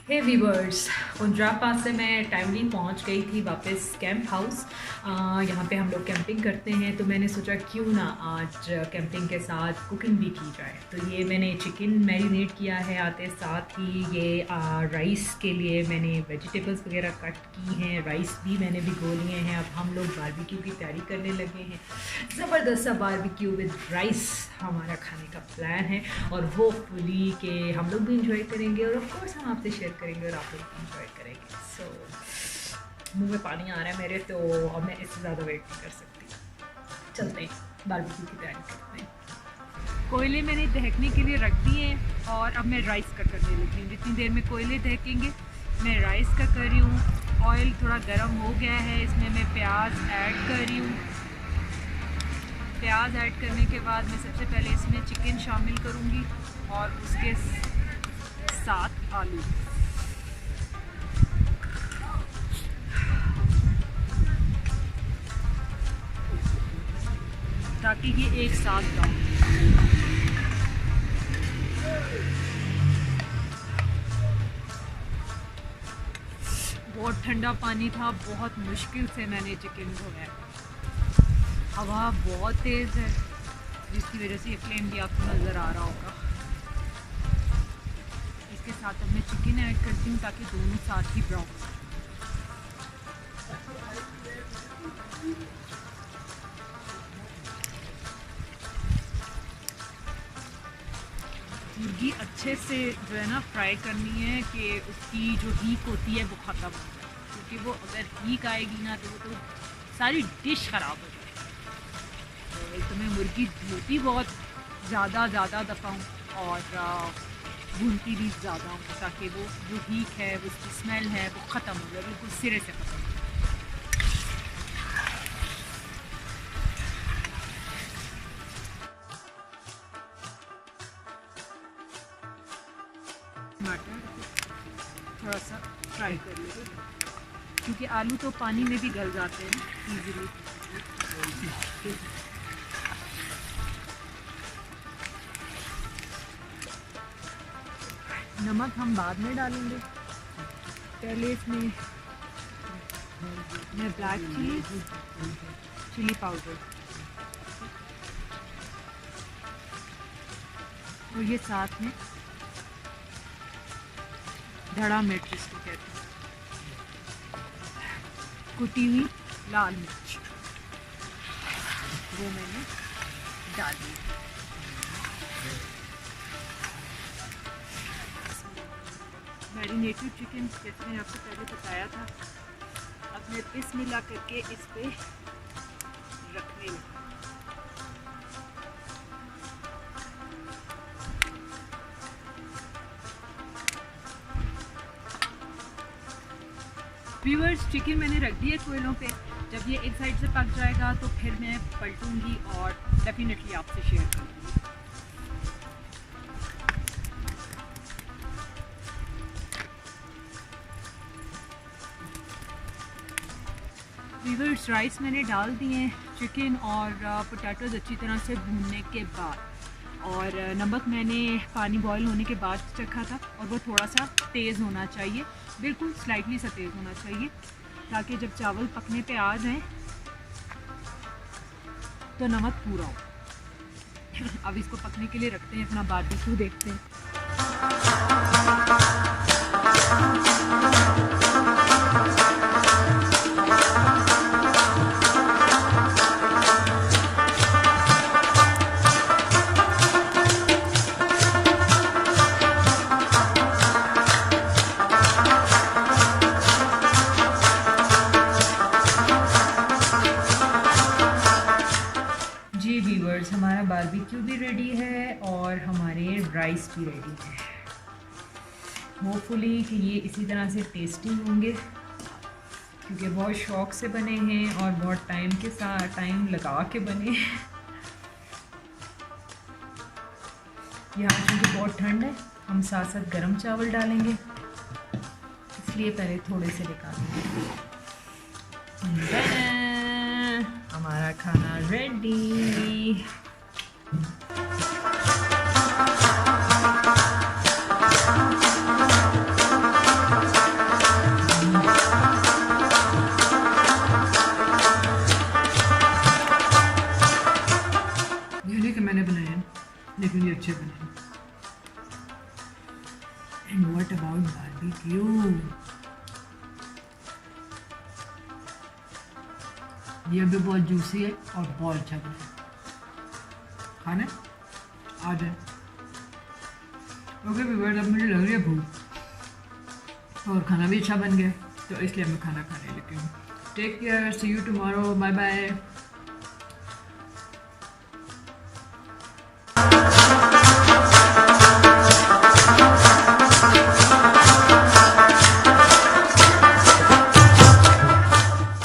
हे viewers, Punjab पास से मैं timely पहुंच गई थी वापस कैंप हाउस। यहाँ पे हम लोग कैंपिंग करते हैं, तो मैंने सोचा क्यों ना आज कैंपिंग के साथ कुकिंग भी की जाए। तो ये मैंने चिकन मैरिनेट किया है, आते साथ ही ये राइस के लिए मैंने वेजिटेबल्स वगैरह कट की हैं, राइस भी मैंने भिगो लिए हैं। अब हम लोग बारबेक्यू की तैयारी करने लगे हैं। ज़बरदस्त सा बारबेक्यू विद राइस हमारा खाने का प्लान है, और होपफुली कि हम लोग भी इंजॉय करेंगे और ऑफ कोर्स हम आपसे शेयर करेंगे और आप लोग भी इंजॉय करेंगे। सो मुंह में पानी आ रहा है मेरे, तो अब मैं इससे ज़्यादा वेट नहीं कर सकती। चलते हैं, बारबेक्यू की तैयारी करते हैं। कोयले मैंने दहकने के लिए रख दिए हैं और अब मैं राइस का करने लगी हूँ। जितनी देर में कोयले दहकेंगे मैं राइस का कर रही हूँ। ऑयल थोड़ा गर्म हो गया है, इसमें मैं प्याज ऐड कर रही हूँ। प्याज ऐड करने के बाद मैं सबसे पहले इसमें चिकन शामिल करूँगी और उसके साथ आलू। ताकि ये एक साथ डाल। बहुत ठंडा पानी था, बहुत मुश्किल से मैंने चिकन धोया। हवा बहुत तेज़ है जिसकी वजह से ये फ्लेम भी आपको नज़र आ रहा होगा। इसके साथ अब मैं चिकन ऐड करती हूँ ताकि दोनों साथ ही ब्राउन। मुर्गी अच्छे से जो है ना फ्राई करनी है कि उसकी जो हीक होती है वो ख़त्म हो जाए, क्योंकि वो अगर हीक आएगी ना तो वो तो सारी डिश ख़राब हो जाएगी। तो मैं मुर्गी धोती बहुत ज़्यादा दफ़ा हूँ और भूनती भी ज़्यादा हूँ, ताकि वो जो हीक है, वो उसकी स्मेल है, वो ख़त्म हो जाए, बिल्कुल सिरे से ख़त्म हो जाए। टमाटर थोड़ा सा फ्राई कर लेंगे, क्योंकि आलू तो पानी में भी गल जाते हैं ईज़िली। नमक हम बाद में डालेंगे, पहले इसमें मैं ब्लैक चिली पाउडर और ये साथ में धड़ा मिर्च इसको कहते हैं, कुटी हुई लाल मिर्च, वो मैंने डाली। मैरिनेटेड चिकन जैसे मैंने आपको पहले बताया था, अब मैं इस मिला करके इस पे रखने लगी। व्यूअर्स, चिकन मैंने रख दिया कोयलों पे। जब ये एक साइड से पक जाएगा तो फिर मैं पलटूंगी और डेफिनेटली आपसे शेयर करूँगी। व्यूअर्स, राइस मैंने डाल दिए हैं, चिकन और पोटैटोज़ अच्छी तरह से भूनने के बाद, और नमक मैंने पानी बॉईल होने के बाद चखा था, और वो थोड़ा सा तेज़ होना चाहिए, बिल्कुल स्लाइटली सा तेज़ होना चाहिए, ताकि जब चावल पकने पे आ जाएं तो नमक पूरा हो। अब इसको पकने के लिए रखते हैं, अपना बारबेक्यू देखते हैं। जी व्यूअर्स, हमारा बारबेक्यू भी रेडी है और हमारे राइस भी रेडी है। होपफुली कि ये इसी तरह से टेस्टी होंगे, क्योंकि बहुत शौक से बने हैं और बहुत टाइम लगा के बने हैं। यहाँ क्योंकि बहुत ठंड है, हम साथ साथ गरम चावल डालेंगे, इसलिए पहले थोड़े से निकालेंगे। हमारा खाना रेडी। अच्छे बने। एंड व्हाट अबाउट बारबेक्यू, ये भी बहुत जूसी है और बहुत अच्छा बना है। खाने आ जाए। ओके व्यूअर्स, अब मुझे लग रही है भूख और खाना भी अच्छा बन गया, तो इसलिए मैं खाना खाने लगी हूँ। Take care, see you tomorrow, bye bye.